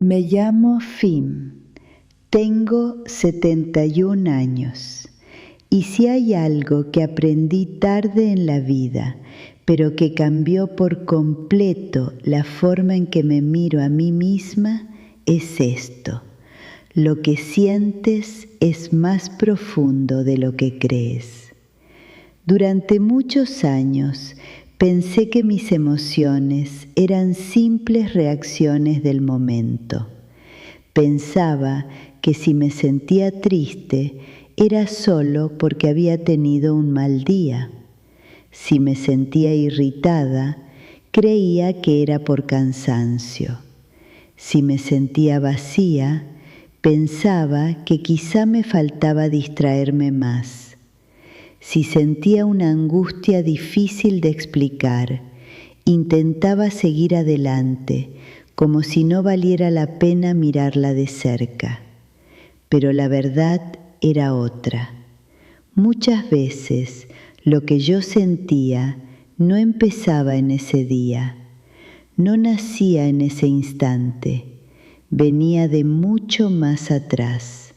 Me llamo Fim, tengo 71 años y si hay algo que aprendí tarde en la vida, pero que cambió por completo la forma en que me miro a mí misma, es esto: lo que sientes es más profundo de lo que crees. Durante muchos años pensé que mis emociones eran simples reacciones del momento. Pensaba que si me sentía triste era solo porque había tenido un mal día. Si me sentía irritada, creía que era por cansancio. Si me sentía vacía, pensaba que quizá me faltaba distraerme más. Si sentía una angustia difícil de explicar, intentaba seguir adelante, como si no valiera la pena mirarla de cerca. Pero la verdad era otra. Muchas veces lo que yo sentía no empezaba en ese día, no nacía en ese instante, venía de mucho más atrás.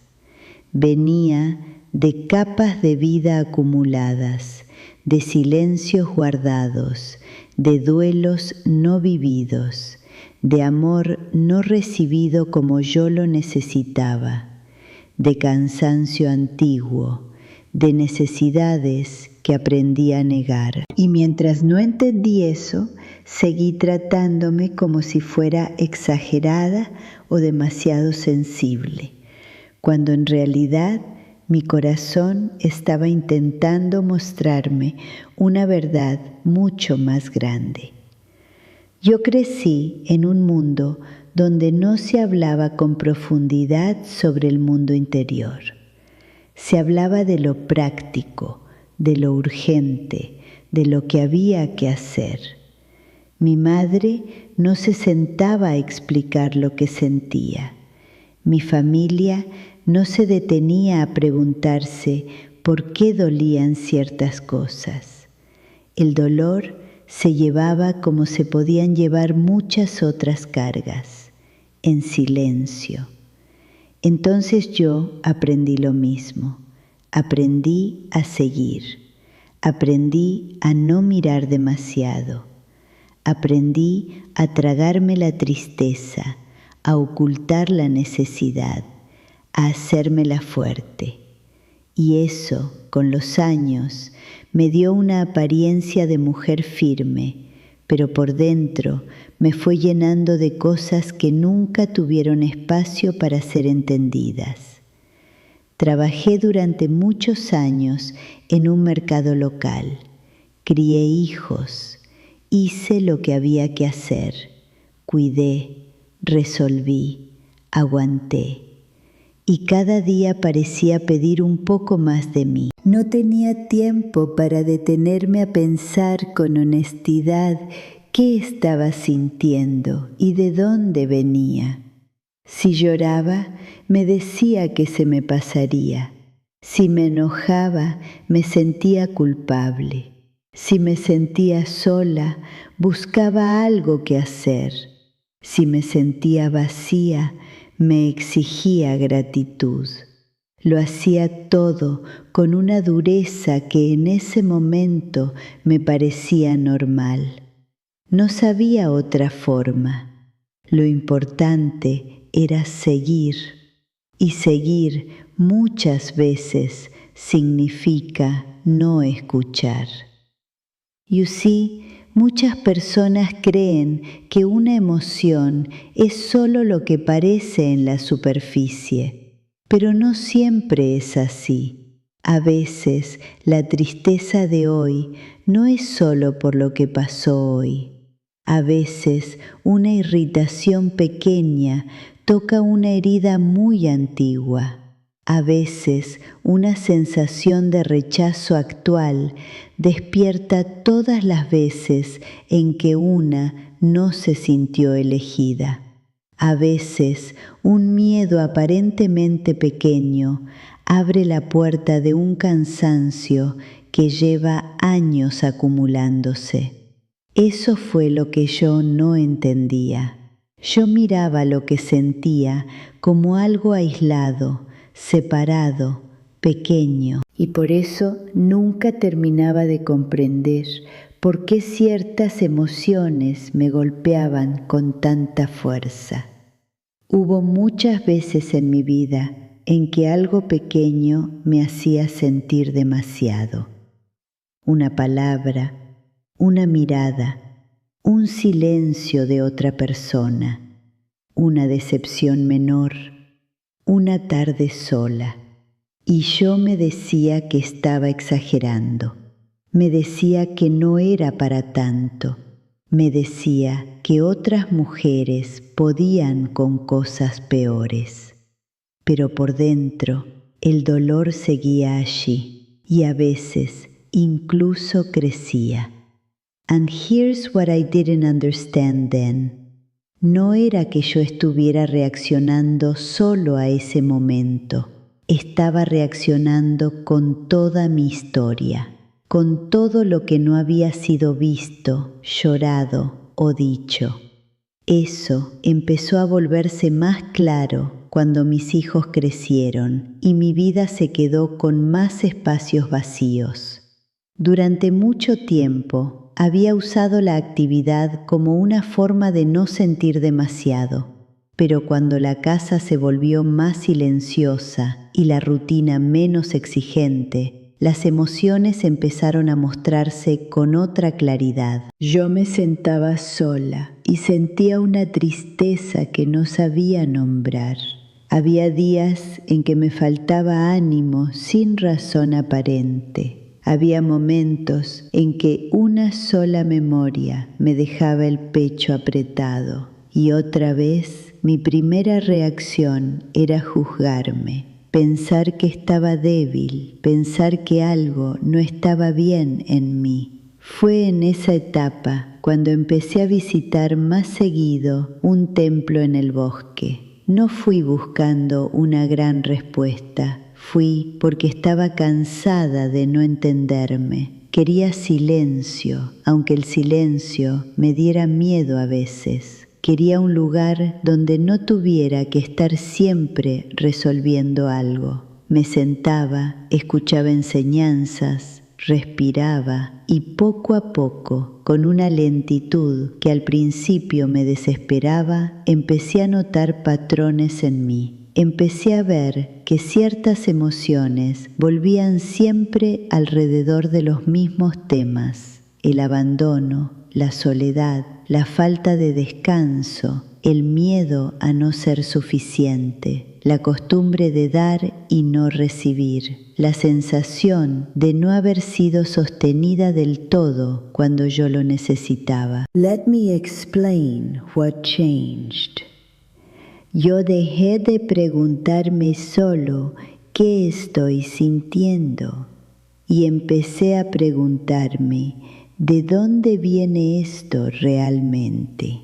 Venía de capas de vida acumuladas, de silencios guardados, de duelos no vividos, de amor no recibido como yo lo necesitaba, de cansancio antiguo, de necesidades que aprendí a negar. Y mientras no entendí eso, seguí tratándome como si fuera exagerada o demasiado sensible, cuando en realidad mi corazón estaba intentando mostrarme una verdad mucho más grande. Yo crecí en un mundo donde no se hablaba con profundidad sobre el mundo interior. Se hablaba de lo práctico, de lo urgente, de lo que había que hacer. Mi madre no se sentaba a explicar lo que sentía. Mi familia no se detenía a preguntarse por qué dolían ciertas cosas. El dolor se llevaba como se podían llevar muchas otras cargas, en silencio. Entonces yo aprendí lo mismo. Aprendí a seguir. Aprendí a no mirar demasiado. Aprendí a tragarme la tristeza, a ocultar la necesidad, a hacérmela fuerte. Y eso, con los años, me dio una apariencia de mujer firme, pero por dentro me fue llenando de cosas que nunca tuvieron espacio para ser entendidas. Trabajé durante muchos años en un mercado local. Crié hijos. Hice lo que había que hacer. Cuidé, resolví, aguanté. Y cada día parecía pedir un poco más de mí. No tenía tiempo para detenerme a pensar con honestidad qué estaba sintiendo y de dónde venía. Si lloraba, me decía que se me pasaría. Si me enojaba, me sentía culpable. Si me sentía sola, buscaba algo que hacer. Si me sentía vacía, me exigía gratitud. Lo hacía todo con una dureza que en ese momento me parecía normal. No sabía otra forma. Lo importante era seguir, y seguir muchas veces significa no escuchar. You see, muchas personas creen que una emoción es solo lo que parece en la superficie, pero no siempre es así. A veces la tristeza de hoy no es solo por lo que pasó hoy. A veces una irritación pequeña toca una herida muy antigua. A veces una sensación de rechazo actual despierta todas las veces en que una no se sintió elegida. A veces un miedo aparentemente pequeño abre la puerta de un cansancio que lleva años acumulándose. Eso fue lo que yo no entendía. Yo miraba lo que sentía como algo aislado, separado, pequeño, y por eso nunca terminaba de comprender por qué ciertas emociones me golpeaban con tanta fuerza. Hubo muchas veces en mi vida en que algo pequeño me hacía sentir demasiado. Una palabra, una mirada, un silencio de otra persona, una decepción menor, una tarde sola. Y yo me decía que estaba exagerando, me decía que no era para tanto, me decía que otras mujeres podían con cosas peores. Pero por dentro el dolor seguía allí y a veces incluso crecía. And here's what I didn't understand then. No era que yo estuviera reaccionando solo a ese momento. Estaba reaccionando con toda mi historia, con todo lo que no había sido visto, llorado o dicho. Eso empezó a volverse más claro cuando mis hijos crecieron y mi vida se quedó con más espacios vacíos. Durante mucho tiempo había usado la actividad como una forma de no sentir demasiado, pero cuando la casa se volvió más silenciosa y la rutina menos exigente, las emociones empezaron a mostrarse con otra claridad. Yo me sentaba sola y sentía una tristeza que no sabía nombrar. Había días en que me faltaba ánimo sin razón aparente. Había momentos en que una sola memoria me dejaba el pecho apretado y otra vez mi primera reacción era juzgarme, pensar que estaba débil, pensar que algo no estaba bien en mí. Fue en esa etapa cuando empecé a visitar más seguido un templo en el bosque. No fui buscando una gran respuesta. Fui porque estaba cansada de no entenderme. Quería silencio, aunque el silencio me diera miedo a veces. Quería un lugar donde no tuviera que estar siempre resolviendo algo. Me sentaba, escuchaba enseñanzas, respiraba y poco a poco, con una lentitud que al principio me desesperaba, empecé a notar patrones en mí. Empecé a ver que ciertas emociones volvían siempre alrededor de los mismos temas: el abandono, la soledad, la falta de descanso, el miedo a no ser suficiente, la costumbre de dar y no recibir, la sensación de no haber sido sostenida del todo cuando yo lo necesitaba. Let me explain what changed. Yo dejé de preguntarme solo qué estoy sintiendo y empecé a preguntarme de dónde viene esto realmente.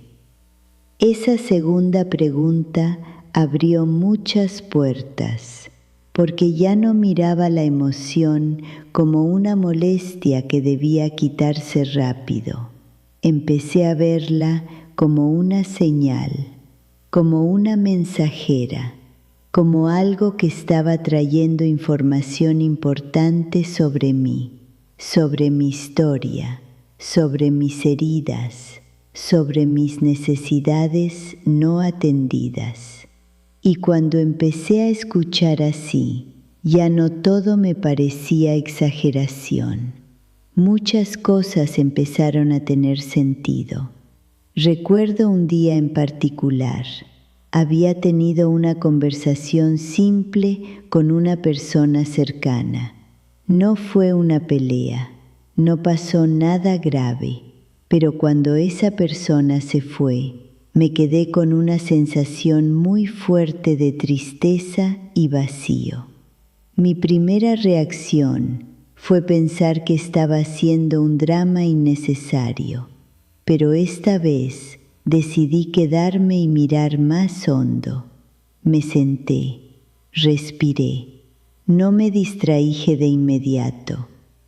Esa segunda pregunta abrió muchas puertas, porque ya no miraba la emoción como una molestia que debía quitarse rápido. Empecé a verla como una señal, como una mensajera, como algo que estaba trayendo información importante sobre mí, sobre mi historia, sobre mis heridas, sobre mis necesidades no atendidas. Y cuando empecé a escuchar así, ya no todo me parecía exageración. Muchas cosas empezaron a tener sentido. Recuerdo un día en particular. Había tenido una conversación simple con una persona cercana. No fue una pelea, no pasó nada grave, pero cuando esa persona se fue, me quedé con una sensación muy fuerte de tristeza y vacío. Mi primera reacción fue pensar que estaba haciendo un drama innecesario. Pero esta vez decidí quedarme y mirar más hondo. Me senté, respiré, no me distraije de inmediato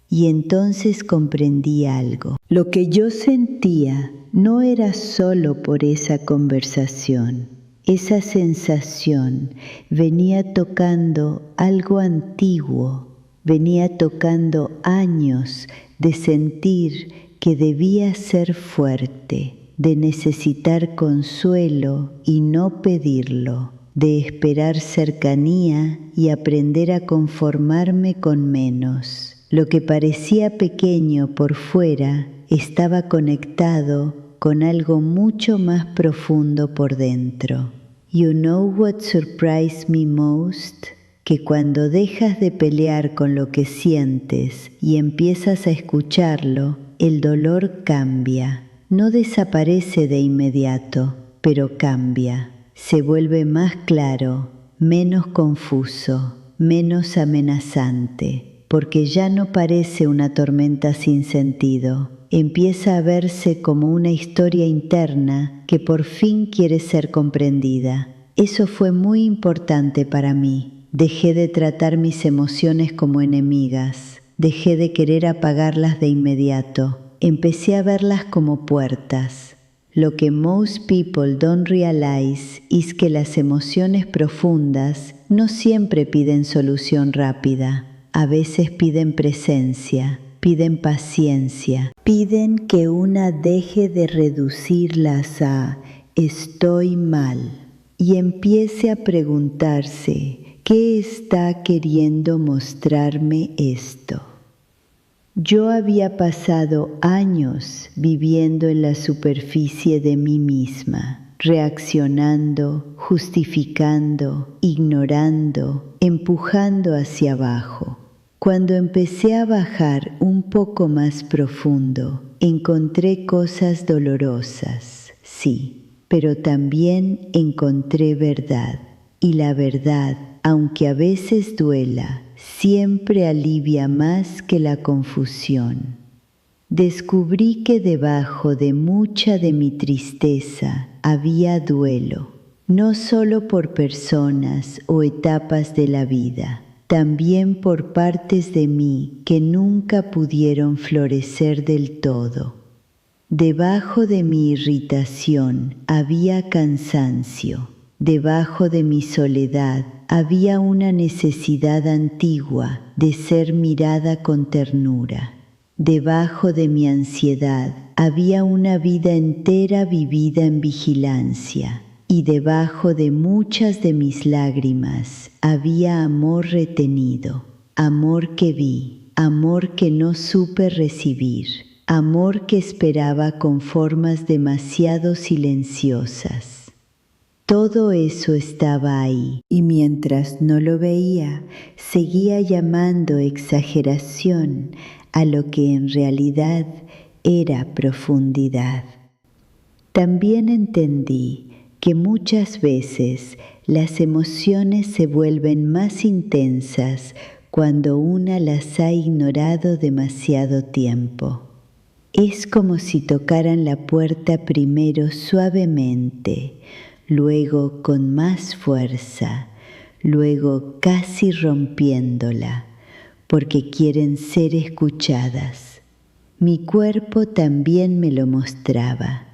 y entonces comprendí algo. Lo que yo sentía No era solo por esa conversación. Esa sensación venía tocando algo antiguo, venía tocando años de sentir que debía ser fuerte, de necesitar consuelo y no pedirlo, de esperar cercanía y aprender a conformarme con menos. Lo que parecía pequeño por fuera estaba conectado con algo mucho más profundo por dentro. You know what surprised me most? Que cuando dejas de pelear con lo que sientes y empiezas a escucharlo, el dolor cambia. No desaparece de inmediato, pero cambia. Se vuelve más claro, menos confuso, menos amenazante, porque ya no parece una tormenta sin sentido. Empieza a verse como una historia interna que por fin quiere ser comprendida. Eso fue muy importante para mí. Dejé de tratar mis emociones como enemigas. Dejé de querer apagarlas de inmediato. Empecé a verlas como puertas. Lo que most people don't realize es que las emociones profundas no siempre piden solución rápida. A veces piden presencia, piden paciencia, piden que una deje de reducirlas a estoy mal y empiece a preguntarse ¿qué está queriendo mostrarme esto? Yo había pasado años viviendo en la superficie de mí misma, reaccionando, justificando, ignorando, empujando hacia abajo. Cuando empecé a bajar un poco más profundo, encontré cosas dolorosas, sí, pero también encontré verdad. Y la verdad, aunque a veces duela, siempre alivia más que la confusión. Descubrí que debajo de mucha de mi tristeza había duelo, no solo por personas o etapas de la vida, también por partes de mí que nunca pudieron florecer del todo. Debajo de mi irritación había cansancio. Debajo de mi soledad había una necesidad antigua de ser mirada con ternura. Debajo de mi ansiedad había una vida entera vivida en vigilancia. Y debajo de muchas de mis lágrimas había amor retenido, amor que vi, amor que no supe recibir, amor que esperaba con formas demasiado silenciosas. Todo eso estaba ahí, y mientras no lo veía, seguía llamando exageración a lo que en realidad era profundidad. También entendí que muchas veces las emociones se vuelven más intensas cuando una las ha ignorado demasiado tiempo. Es como si tocaran la puerta primero suavemente, luego con más fuerza, luego casi rompiéndola, porque quieren ser escuchadas. Mi cuerpo también me lo mostraba,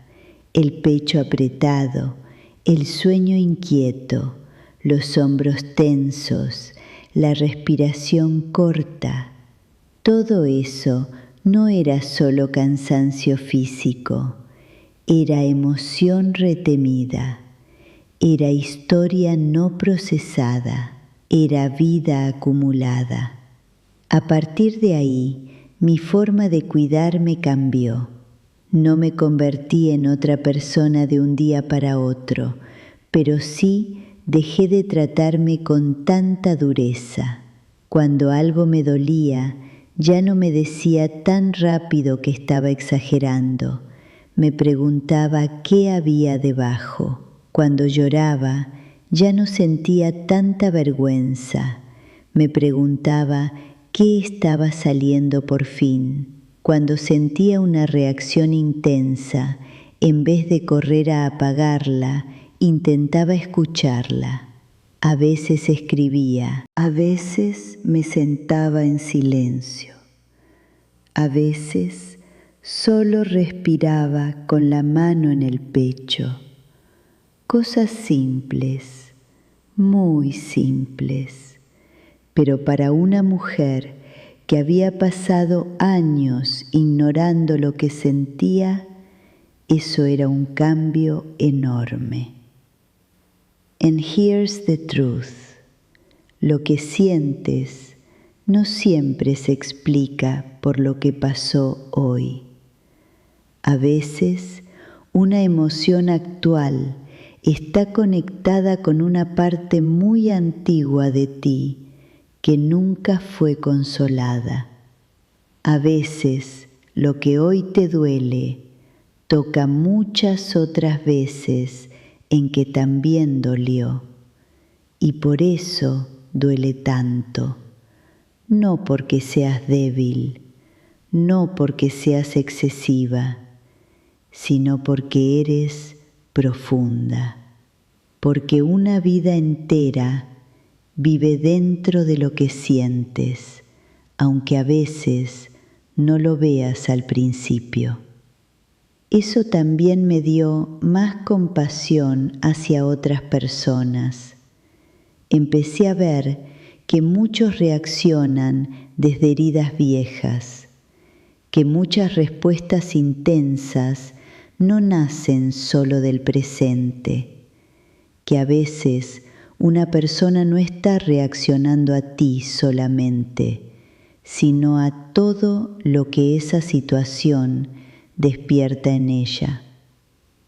el pecho apretado, el sueño inquieto, los hombros tensos, la respiración corta. Todo eso no era solo cansancio físico, era emoción retenida. Era historia no procesada, era vida acumulada. A partir de ahí, mi forma de cuidarme cambió. No me convertí en otra persona de un día para otro, pero sí dejé de tratarme con tanta dureza. Cuando algo me dolía, ya no me decía tan rápido que estaba exagerando. Me preguntaba qué había debajo. Cuando lloraba, ya no sentía tanta vergüenza. Me preguntaba qué estaba saliendo por fin. Cuando sentía una reacción intensa, en vez de correr a apagarla, intentaba escucharla. A veces escribía, a veces me sentaba en silencio. A veces Solo respiraba con la mano en el pecho. Cosas simples, muy simples, pero para una mujer que había pasado años ignorando lo que sentía, eso era un cambio enorme. And here's the truth. Lo que sientes no siempre se explica por lo que pasó hoy. A veces, una emoción actual está conectada con una parte muy antigua de ti que nunca fue consolada. A veces, lo que hoy te duele toca muchas otras veces en que también dolió, y por eso duele tanto, no porque seas débil, no porque seas excesiva, sino porque eres profunda, porque una vida entera vive dentro de lo que sientes, aunque a veces no lo veas al principio. Eso también me dio más compasión hacia otras personas. Empecé a ver que muchos reaccionan desde heridas viejas, que muchas respuestas intensas no nacen solo del presente, que a veces una persona no está reaccionando a ti solamente, sino a todo lo que esa situación despierta en ella.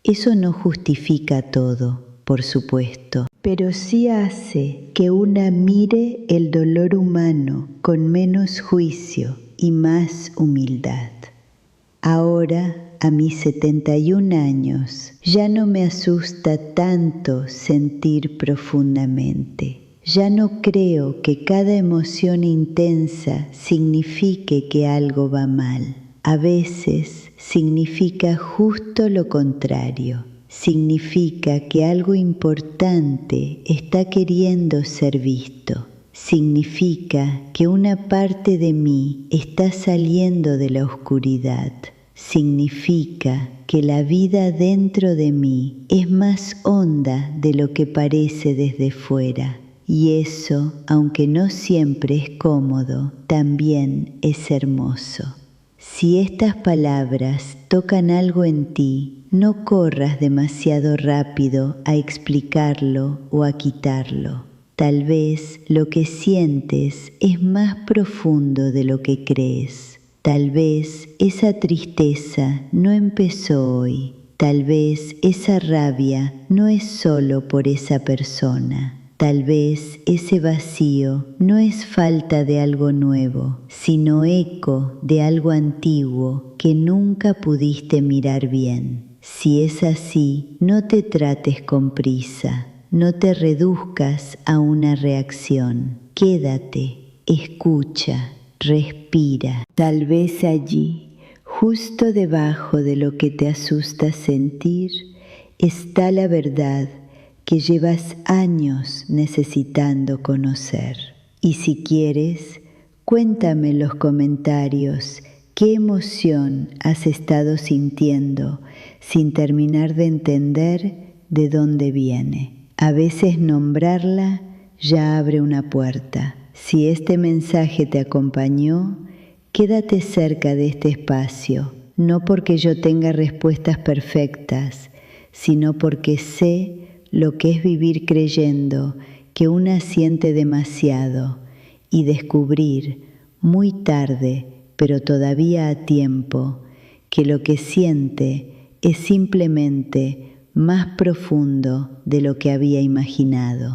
Eso no justifica todo, por supuesto, pero sí hace que una mire el dolor humano con menos juicio y más humildad. Ahora, a mis 71 años, ya no me asusta tanto sentir profundamente. Ya no creo que cada emoción intensa signifique que algo va mal. A veces significa justo lo contrario. Significa que algo importante está queriendo ser visto. Significa que una parte de mí está saliendo de la oscuridad. Significa que la vida dentro de mí es más honda de lo que parece desde fuera. Y eso, aunque no siempre es cómodo, también es hermoso. Si estas palabras tocan algo en ti, no corras demasiado rápido a explicarlo o a quitarlo. Tal vez lo que sientes es más profundo de lo que crees. Tal vez esa tristeza no empezó hoy. Tal vez esa rabia no es solo por esa persona. Tal vez ese vacío no es falta de algo nuevo, sino eco de algo antiguo que nunca pudiste mirar bien. Si es así, no te trates con prisa, no te reduzcas a una reacción. Quédate, escucha, respira. Tal vez allí, justo debajo de lo que te asusta sentir, está la verdad que llevas años necesitando conocer. Y si quieres, cuéntame en los comentarios qué emoción has estado sintiendo sin terminar de entender de dónde viene. A veces nombrarla ya abre una puerta. Si este mensaje te acompañó, quédate cerca de este espacio, no porque yo tenga respuestas perfectas, sino porque sé lo que es vivir creyendo que una siente demasiado y descubrir muy tarde, pero todavía a tiempo, que lo que siente es simplemente más profundo de lo que había imaginado.